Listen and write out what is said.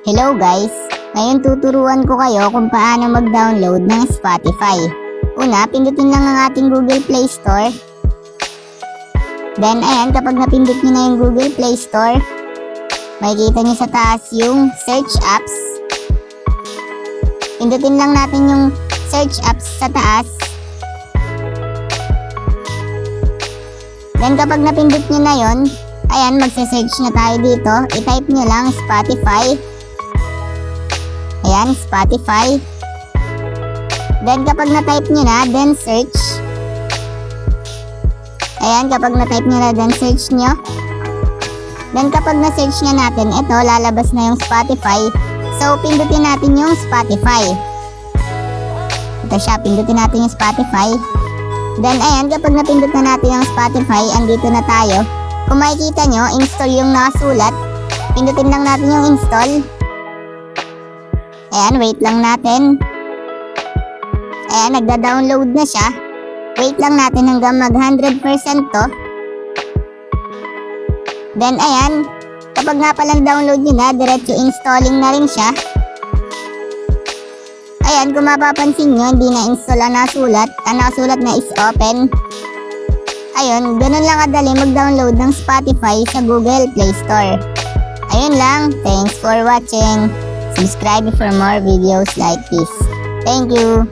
Hello guys! Ngayon tuturuan ko kayo kung paano mag-download ng Spotify. Una, pindutin lang ang ating Google Play Store. Then ayan, kapag napindot nyo na yung Google Play Store, makikita nyo sa taas yung Search Apps. Pindutin lang natin yung Search Apps sa taas. Then kapag napindot nyo na yon, ayan, magsa-search na tayo dito. I-type nyo lang Spotify. Ayan, Spotify. Then kapag na-type nyo na, then search. Ayan, kapag na-type nyo na, then search nyo. Then kapag na-search na natin, ito, lalabas na yung Spotify. So, pindutin natin yung Spotify. Ito siya, pindutin natin yung Spotify. Then ayan, kapag napindot na natin yung Spotify, andito na tayo. Kung makikita nyo, install yung nakasulat. Pindutin lang natin yung install. Ayan, wait lang natin. Ayan, nagda-download na siya. Wait lang natin hanggang mag 100% to. Then ayan, kapag nga palang download nyo na, diretso installing na rin siya. Ayan, kung mapapansin nyo, hindi na install ang nasulat. Ang nasulat na is open. Ayun, ganun lang kadali mag-download ng Spotify sa Google Play Store. Ayun lang, thanks for watching. Subscribe for more videos like this. Thank you.